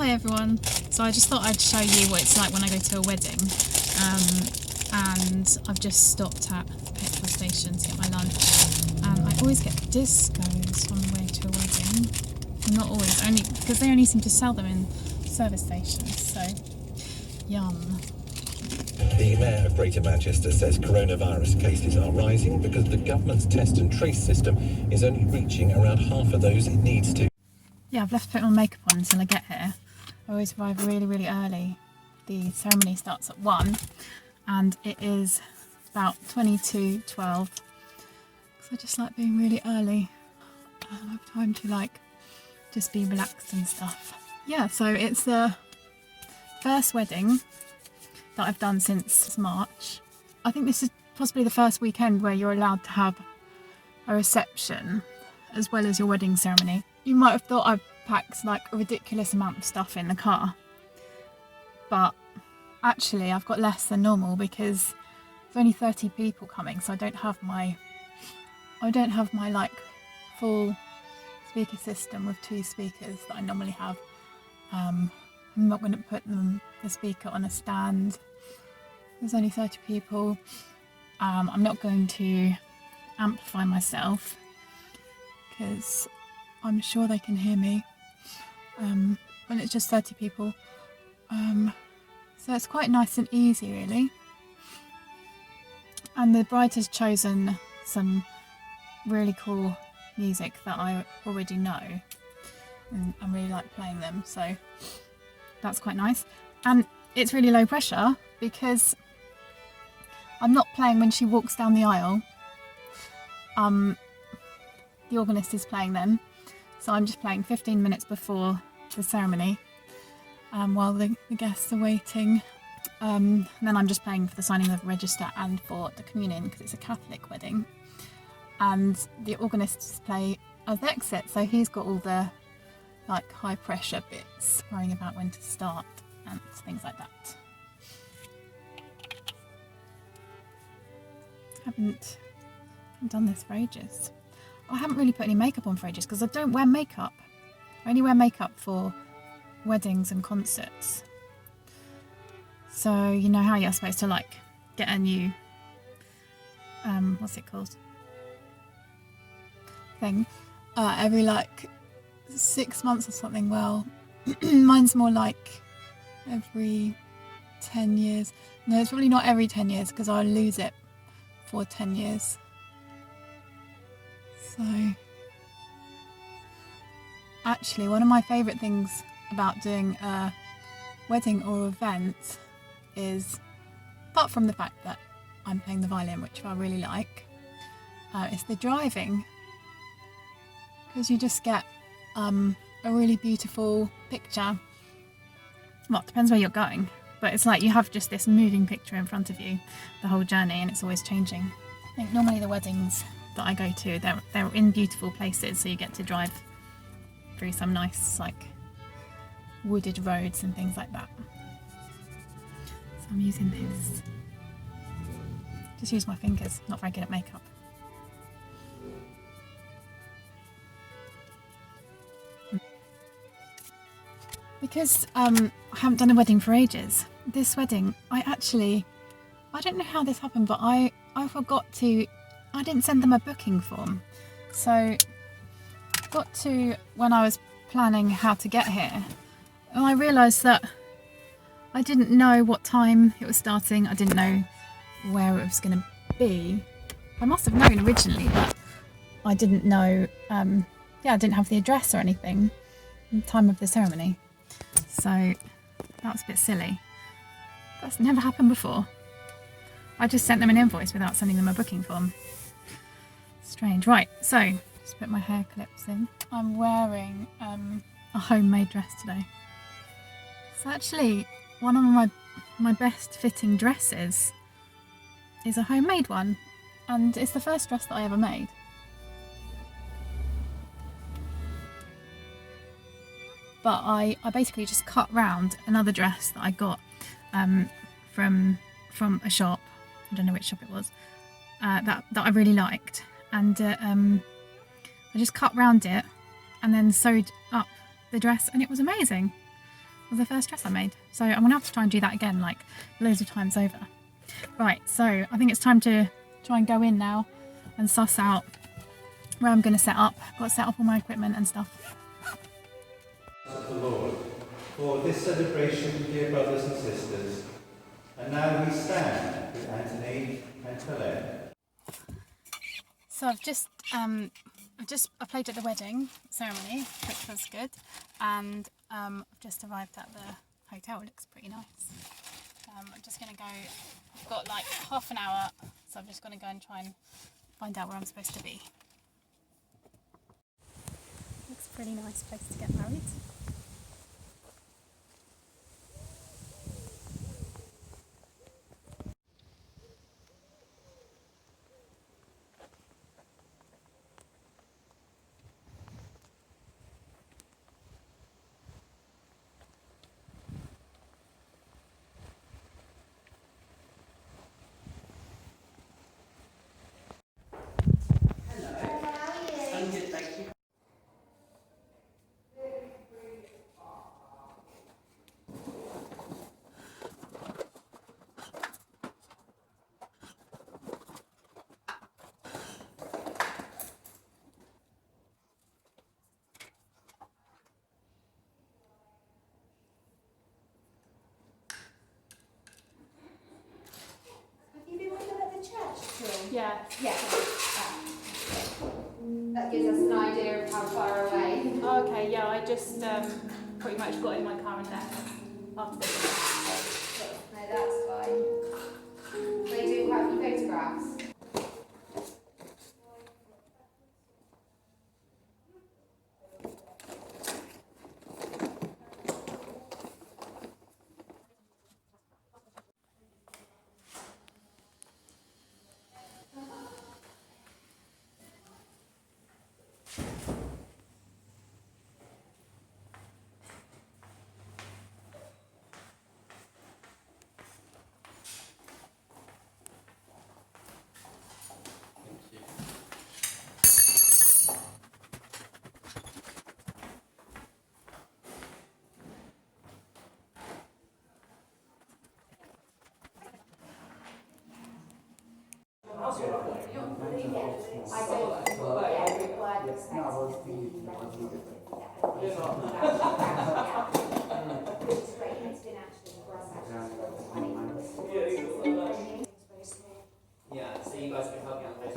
Hi everyone. So I just thought I'd show you what it's like when I go to a wedding. And I've just stopped at a petrol station to get my lunch. I always get discos on the way to a wedding. Not always, only because they only seem to sell them in service stations. So, yum. The Mayor of Greater Manchester says coronavirus cases are rising because the government's test and trace system is only reaching around half of those it needs to. Yeah, I've left putting my makeup on until I get here. I always arrive really, really early. The ceremony starts at 1 and it is about 22:12. Because I just like being really early. I have time to just be relaxed and stuff. Yeah, so it's the first wedding that I've done since March. I think this is possibly the first weekend where you're allowed to have a reception as well as your wedding ceremony. You might have thought I've packed a ridiculous amount of stuff in the car, but actually I've got less than normal because there's only 30 people coming, so I don't have my full speaker system with 2 speakers that I normally have. I'm not going to put the speaker on a stand. There's only 30 people. I'm not going to amplify myself because I'm sure they can hear me when it's just 30 people. So it's quite nice and easy really. And the bride has chosen some really cool music that I already know and I really like playing them, so that's quite nice. And it's really low pressure because I'm not playing when she walks down the aisle. The organist is playing then, so I'm just playing 15 minutes before the ceremony while the guests are waiting. Then I'm just playing for the signing of the register and for the communion because it's a Catholic wedding. And the organists play as exit, so he's got all the high pressure bits, worrying about when to start and things like that. Haven't done this for ages. I haven't really put any makeup on for ages because I don't wear makeup. I only wear makeup for weddings and concerts. So you know how you're supposed to get a new what's it called? Thing every 6 months or something. Well, mine's more every 10 years. No, it's probably not every 10 years because I'll lose it for 10 years. So actually one of my favourite things about doing a wedding or event is, apart from the fact that I'm playing the violin, which I really like, it's the driving, because you just get a really beautiful picture. Well, it depends where you're going, but it's you have just this moving picture in front of you the whole journey, and it's always changing. I think normally the weddings that I go to, they're in beautiful places, so you get to drive through some nice wooded roads and things like that. So I'm using this. Just use my fingers, not very good at makeup. Because I haven't done a wedding for ages. This wedding, I don't know how this happened, but I forgot to, I didn't send them a booking form. So got to when I was planning how to get here, and I realised that I didn't know what time it was starting. I didn't know where it was going to be. I must have known originally, but I didn't know, I didn't have the address or anything at the time of the ceremony. So that was a bit silly. That's never happened before. I just sent them an invoice without sending them a booking form. Strange. Right, so just put my hair clips in. I'm wearing a homemade dress today. It's actually one of my best fitting dresses is a homemade one, and it's the first dress that I ever made. But I basically just cut round another dress that I got from a shop. I don't know which shop it was, that I really liked, and I just cut round it and then sewed up the dress, and it was amazing. was the first dress I made. So I'm gonna have to try and do that again, like loads of times over. Right, so I think it's time to try and go in now and suss out where I'm gonna set up. I've got to set up all my equipment and stuff. Of the Lord, for this celebration, dear brothers and sisters, and now we stand with Anthony and Colette. So I played at the wedding ceremony, which was good, and I've just arrived at the hotel. It looks pretty nice. I'm just gonna go. I've got like half an hour, so I'm just gonna go and try and find out where I'm supposed to be. Looks a pretty nice place to get married. Yeah. Yeah. That gives us an idea of how far away. Oh, okay, yeah, I just pretty much got in my car and left after this. No, that's fine. They do quite a few photographs. Yeah, so you guys can help me on this.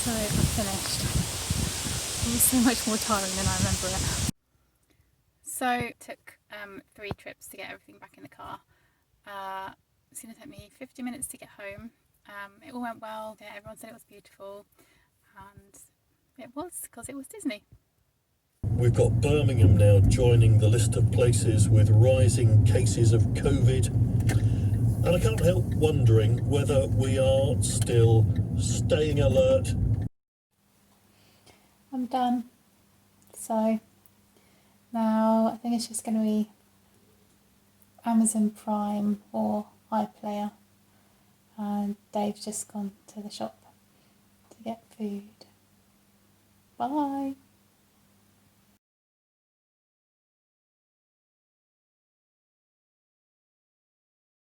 So I've finished. It was so much more tiring than I remember it. So took 3 trips to get everything back in the car. It's going to take me 50 minutes to get home. It all went well. Yeah, everyone said it was beautiful, and it was, because it was Disney. We've got Birmingham now joining the list of places with rising cases of COVID. And I can't help wondering whether we are still staying alert. I'm done. So now I think it's just going to be Amazon Prime or iPlayer. And Dave's just gone to the shop to get food. Bye.